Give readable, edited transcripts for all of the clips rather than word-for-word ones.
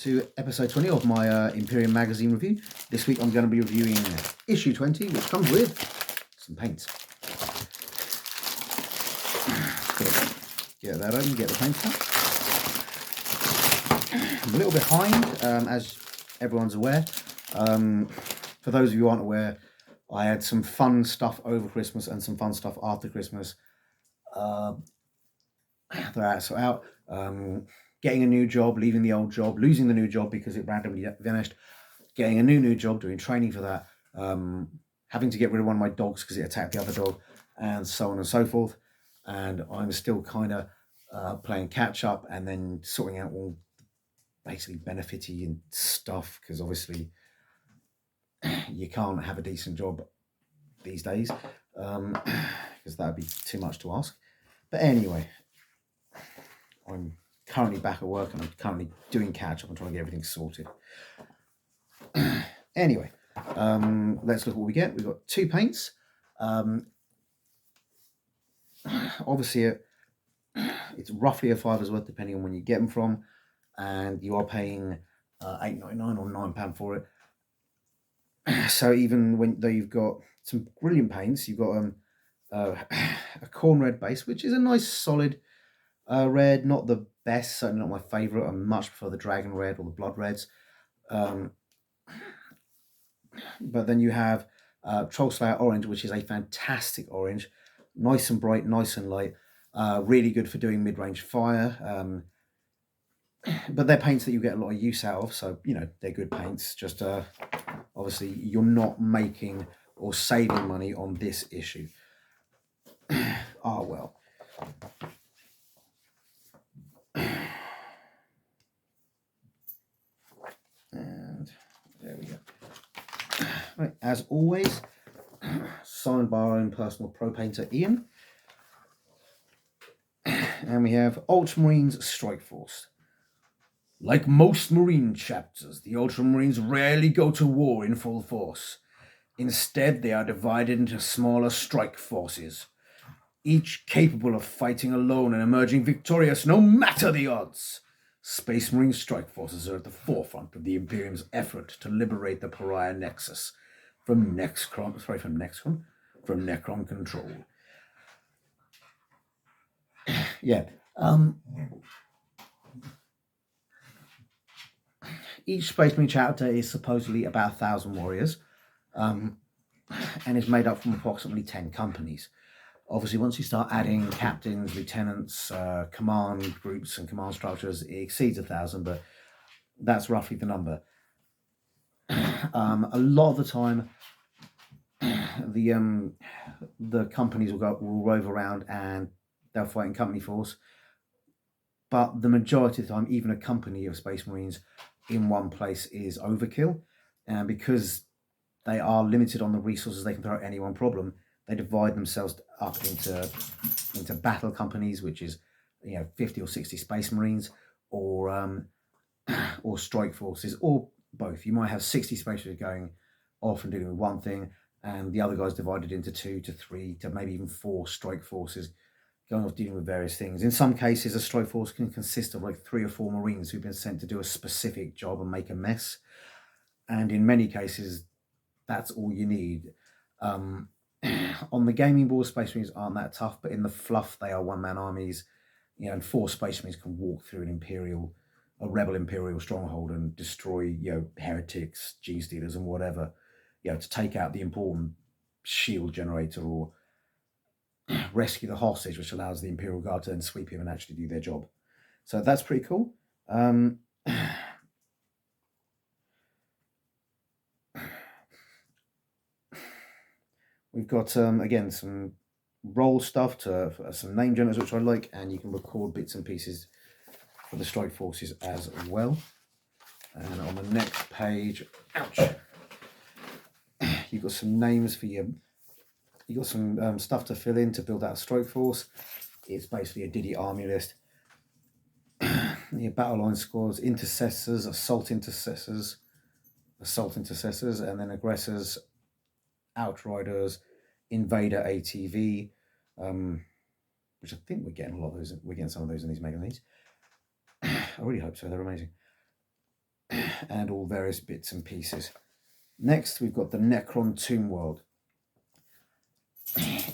to episode 20 of my Imperium Magazine review. This week I'm going to be reviewing issue 20, which comes with some paints. Get that open, get the paints out. I'm a little behind, as everyone's aware. For those of you who aren't aware, I had some fun stuff over Christmas and some fun stuff after Christmas. That's out. Getting a new job, leaving the old job, losing the new job because it randomly vanished, getting a new job, doing training for that, having to get rid of one of my dogs because it attacked the other dog, and so on and so forth. And I'm still kind of playing catch up and then sorting out all basically benefity and stuff, because obviously you can't have a decent job these days, because that would be too much to ask. But anyway, I'm currently back at work and I'm currently doing catch up and trying to get everything sorted. Anyway, let's look at what we get. We've got 2 paints. Obviously, it's roughly a $5's worth depending on when you get them from, and you are paying £8.99 or £9 for it. So even though you've got some brilliant paints, you've got a corn red base, which is a nice solid red, not the best, certainly not my favourite. I much prefer the dragon red or the blood reds. But then you have Troll Slayer orange, which is a fantastic orange, nice and bright, nice and light, really good for doing mid-range fire. But they're paints that you get a lot of use out of, so you know they're good paints. Just obviously you're not making or saving money on this issue. Ah, well. And there we go. Right, as always, signed by our own personal pro painter Ian. And we have Ultramarines Strike Force. Like most Marine chapters, the Ultramarines rarely go to war in full force. Instead, they are divided into smaller strike forces, each capable of fighting alone and emerging victorious no matter the odds. Space Marine strike forces are at the forefront of the Imperium's effort to liberate the Pariah Nexus from Necron control. Yeah. Each Space Marine chapter is supposedly about 1,000 warriors, and is made up from approximately 10 companies. Obviously, once you start adding captains, lieutenants, command groups and command structures, it exceeds 1,000, but that's roughly the number. A lot of the time, the companies will rove around and they'll fight in company force. But the majority of the time, even a company of Space Marines in one place is overkill. And because they are limited on the resources they can throw at any one problem, they divide themselves up into battle companies, which is 50 or 60 Space Marines, or strike forces, or both. You might have 60 Space Marines going off and dealing with one thing, and the other guys divided into 2 to 3 to maybe even 4 strike forces going off dealing with various things. In some cases, a strike force can consist of like 3 or 4 Marines who've been sent to do a specific job and make a mess. And in many cases, that's all you need. On the gaming board, Space Marines aren't that tough, but in the fluff, they are one-man armies. And 4 Space Marines can walk through a rebel Imperial stronghold and destroy, heretics, G-Stealers and whatever, to take out the important shield generator or rescue the hostage, which allows the Imperial Guard to then sweep him and actually do their job. So that's pretty cool. We've got, again, some roll stuff to some name generators, which I like, and you can record bits and pieces for the strike forces as well. And on the next page, ouch, you've got some names for you've got some stuff to fill in to build out a strike force. It's basically a Diddy army list. Your battle line squads, intercessors, assault intercessors, and then aggressors, outriders, invader ATV, which I think we're getting a lot of those. We're getting some of those in these magazines. I really hope so. They're amazing. and all various bits and pieces. Next, we've got the Necron Tomb World.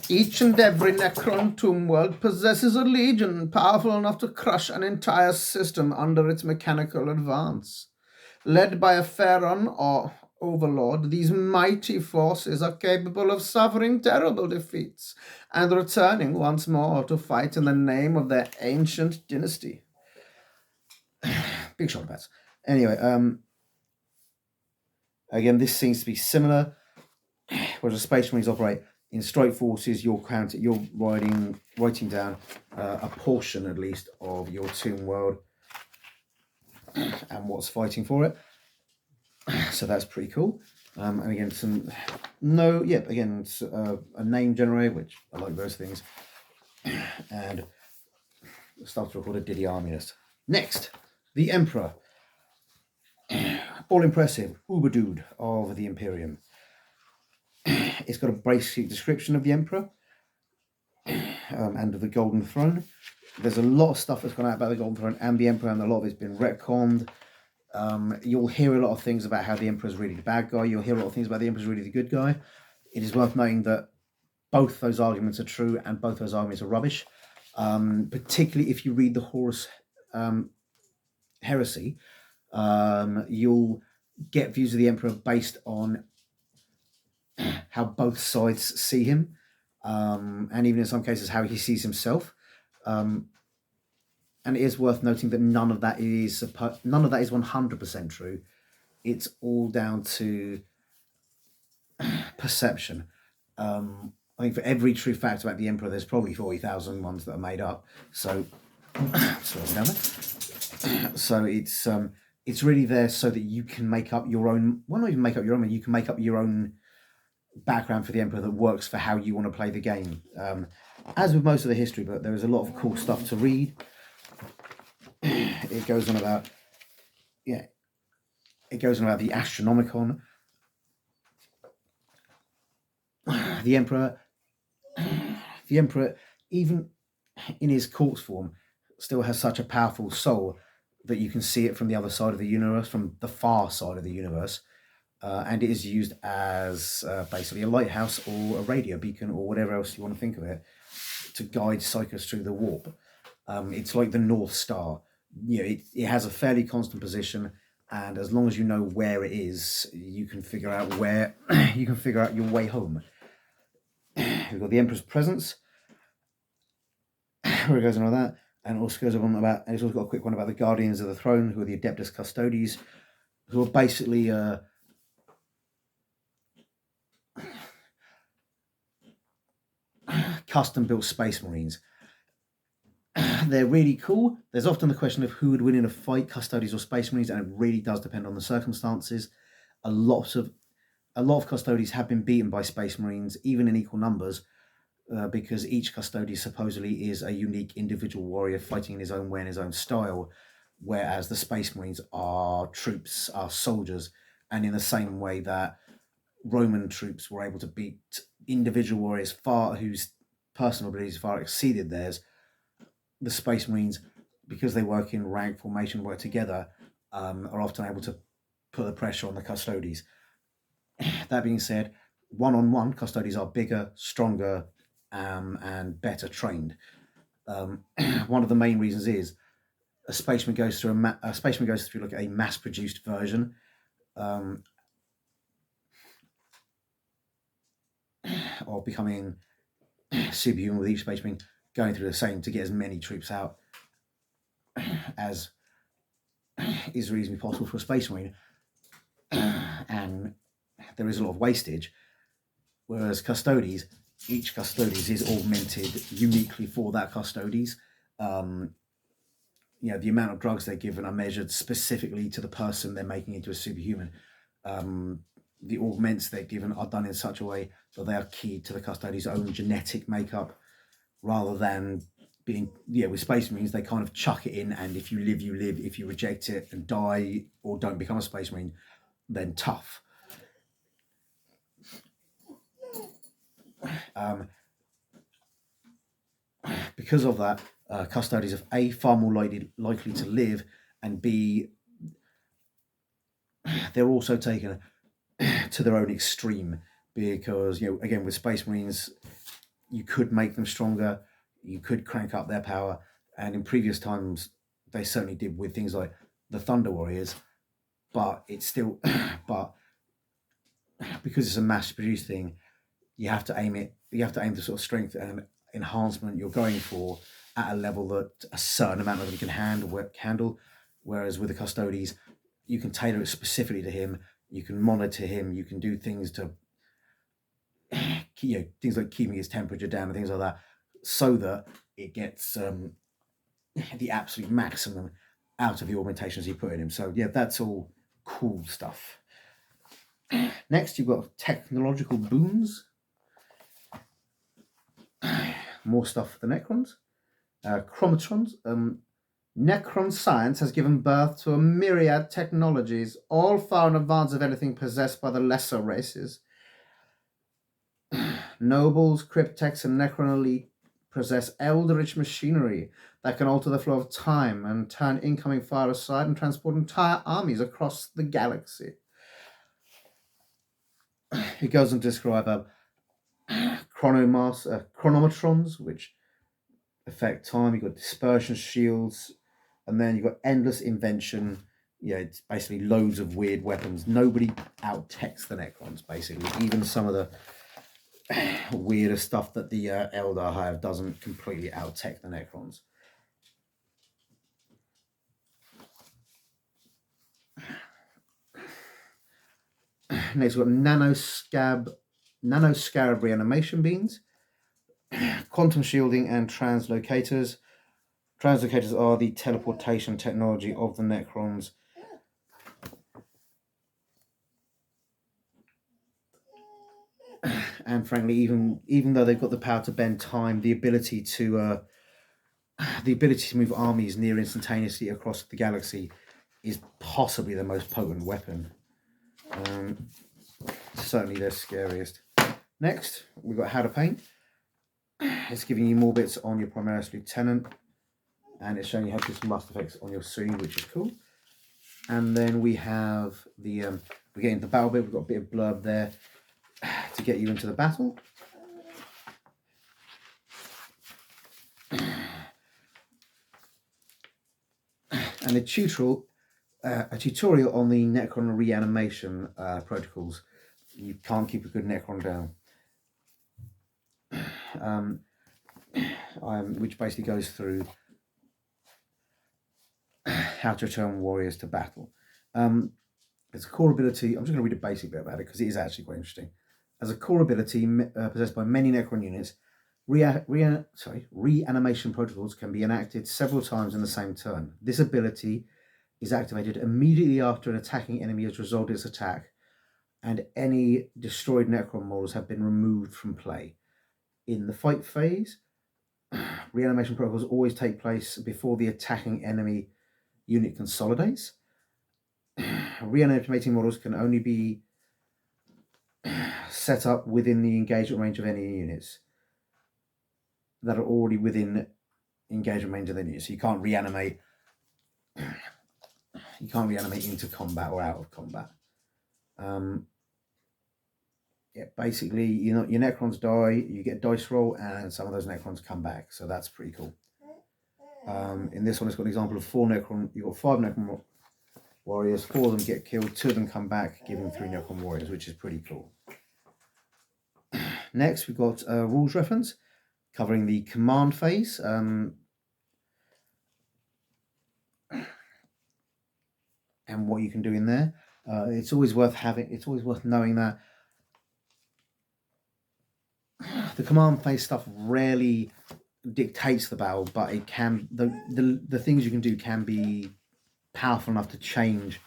Each and every Necron tomb world possesses a legion powerful enough to crush an entire system under its mechanical advance. Led by a Pharaon or overlord, these mighty forces are capable of suffering terrible defeats and returning once more to fight in the name of their ancient dynasty. Big shoulder pads. Anyway, again, this seems to be similar. Whereas the Space Marines operate in strike forces, you're writing down a portion at least of your tomb world and what's fighting for it. So that's pretty cool. And again, a name generator, which I like those things, and stuff to record a Diddy army list. Next, the Emperor, all impressive uber dude of the Imperium. It's got a basic description of the Emperor and of the Golden Throne. There's a lot of stuff that's gone out about the Golden Throne and the Emperor, and a lot of it's been retconned. You'll hear a lot of things about how the Emperor's really the bad guy. You'll hear a lot of things about the Emperor's really the good guy. It is worth noting that both those arguments are true and both those arguments are rubbish. Particularly if you read the Horus Heresy, you'll get views of the Emperor based on how both sides see him, and even in some cases how he sees himself. And it is worth noting that none of that is 100% true. It's all down to perception. I think for every true fact about the Emperor, there's probably 40,000 ones that are made up. So, so it's really there so that you can make up your own. Well, not even make up your own, but you can make up your own background for the Emperor that works for how you want to play the game. As with most of the history book, there is a lot of cool stuff to read. It goes on about the Astronomicon. The Emperor, even in his corpse form, still has such a powerful soul that you can see it from the other side of the universe, from the far side of the universe. And it is used as basically a lighthouse or a radio beacon or whatever else you want to think of it to guide Psychos through the warp. It's like the North Star. It has a fairly constant position, and as long as you know where it is, you can figure out your way home. We've got the Emperor's Presence, where it goes on with that, and also goes on about. And it's also got a quick one about the Guardians of the Throne, who are the Adeptus Custodes, who are basically custom-built Space Marines. They're really cool. There's often the question of who would win in a fight, Custodes or Space Marines, and it really does depend on the circumstances. A lot of Custodes have been beaten by Space Marines, even in equal numbers, because each Custodes supposedly is a unique individual warrior fighting in his own way, in his own style, whereas the Space Marines are troops, are soldiers, and in the same way that Roman troops were able to beat individual warriors whose personal abilities far exceeded theirs, the Space Marines, because they work in rank formation, work together, are often able to put the pressure on the Custodes. That being said, one-on-one, Custodes are bigger, stronger, and better trained. One of the main reasons is a Spaceman goes through like a mass-produced version of becoming superhuman, with each Spaceman going through the same to get as many troops out as is reasonably possible for a Space Marine. And there is a lot of wastage, whereas Custodes, each Custodes is augmented uniquely for that Custodes. The amount of drugs they're given are measured specifically to the person they're making into a superhuman. The augments they're given are done in such a way that they are keyed to the Custodes' own genetic makeup, rather than being, with Space Marines, they kind of chuck it in, and if you live, you live. If you reject it and die or don't become a Space Marine, then tough. Because of that, Custodes are A, far more likely to live, and B, they're also taken to their own extreme, because again, with Space Marines, you could make them stronger, you could crank up their power, and in previous times they certainly did with things like the Thunder Warriors. But it's still, but because it's a mass-produced thing, you have to aim it. You have to aim the sort of strength and enhancement you're going for at a level that a certain amount of them can handle. Whereas with the Custodes, you can tailor it specifically to him. You can monitor him. You can do things to, things like keeping his temperature down and things like that, so that it gets the absolute maximum out of the augmentations you put in him. So yeah, that's all cool stuff. Next, you've got technological boons. More stuff for the Necrons. Chromatrons. Necron science has given birth to a myriad technologies, all far in advance of anything possessed by the lesser races. Nobles, Cryptex, and Necron Elite possess eldritch machinery that can alter the flow of time and turn incoming fire aside and transport entire armies across the galaxy. It goes on to describe chronomatrons, which affect time. You've got dispersion shields, and then you've got endless invention. It's basically loads of weird weapons. Nobody out-techs the Necrons, basically. Even some of the weirder stuff that the Eldar have doesn't completely out-tech the Necrons. Next, we've got nanoscarab reanimation beams, quantum shielding, and translocators. Translocators are the teleportation technology of the Necrons. And frankly, even though they've got the power to bend time, the ability to move armies near instantaneously across the galaxy is possibly the most potent weapon. Certainly their scariest. Next, we've got how to paint. It's giving you more bits on your Primaris Lieutenant, and it's showing you how to do some master effects on your Sunni, which is cool. And then we have the we get into the battle bit. We've got a bit of blurb there to get you into the battle. And a tutorial on the Necron reanimation protocols. You can't keep a good Necron down. Which basically goes through how to return warriors to battle. It's a core ability. I'm just going to read a basic bit about it because it is actually quite interesting. As a core ability possessed by many Necron units, reanimation protocols can be enacted several times in the same turn. This ability is activated immediately after an attacking enemy has resolved its attack, and any destroyed Necron models have been removed from play. In the fight phase, reanimation protocols always take place before the attacking enemy unit consolidates. Reanimating models can only be set up within the engagement range of any units that are already within engagement range of the units. So you can't reanimate into combat or out of combat. Basically, your Necrons die, you get a dice roll, and some of those Necrons come back. So that's pretty cool. In this one, it's got an example of 4 Necron. You've got 5 Necron warriors, 4 of them get killed, 2 of them come back, giving 3 Necron warriors, which is pretty cool. Next, we've got a rules reference covering the command phase. And what you can do in there. It's always worth knowing that the command phase stuff rarely dictates the battle, but it can the things you can do can be powerful enough to change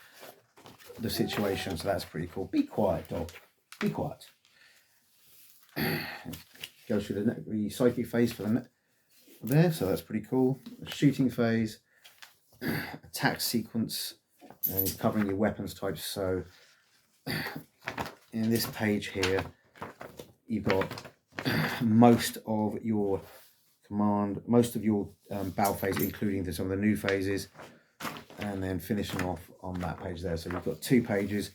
the situation. So that's pretty cool. Be quiet, dog. Be quiet. Go through the psychic phase for there, so that's pretty cool. Shooting phase, attack sequence, and covering your weapons types. So in this page here, you've got most of your battle phase, including some of the new phases. and then finishing off on that page there. So you've got 2 pages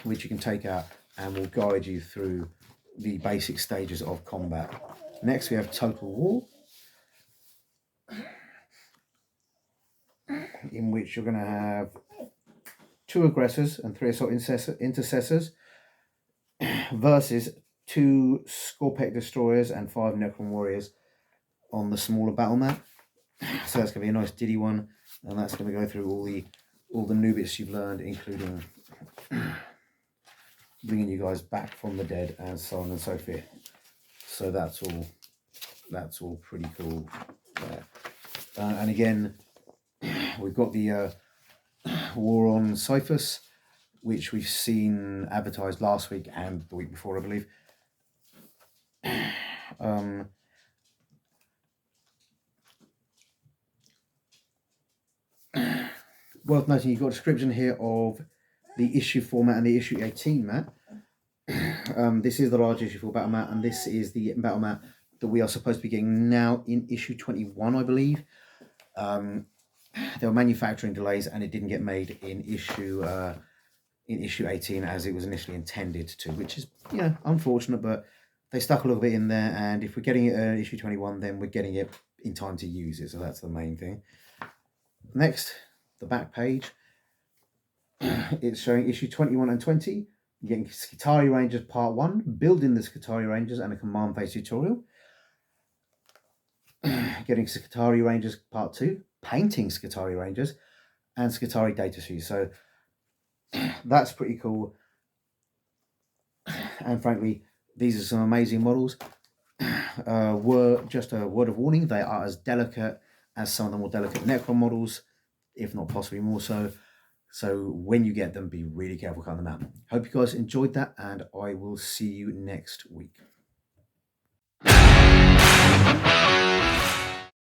which you can take out and will guide you through the basic stages of combat. Next we have Total War, in which you're going to have 2 aggressors and 3 assault intercessors versus 2 Scorpec destroyers and 5 Necron warriors on the smaller battle map. So that's going to be a nice diddy one, and that's going to go through all the new bits you've learned, including bringing you guys back from the dead and so on and so forth. So that's all pretty cool there. And again, we've got the War on Cyphus, which we've seen advertised last week and the week before, I believe. Worth noting, you've got a description here of the issue format and the issue 18 mat. This is the large issue 4 battle mat, and this is the battle mat that we are supposed to be getting now in issue 21, I believe. There were manufacturing delays, and it didn't get made in issue 18 as it was initially intended to, which is, you know, unfortunate, but they stuck a little bit in there, and if we're getting it in issue 21, then we're getting it in time to use it, so that's the main thing. Next, the back page. It's showing issue 21 and 20. You're getting Skitarii Rangers Part 1, building the Skitarii Rangers and a command phase tutorial. Getting Skitarii Rangers Part 2, painting Skitarii Rangers, and Skitarii data sheet. So that's pretty cool. And frankly, these are some amazing models. Just a word of warning, they are as delicate as some of the more delicate Necron models, if not possibly more so. So when you get them, be really careful cutting them out. Hope you guys enjoyed that, and I will see you next week.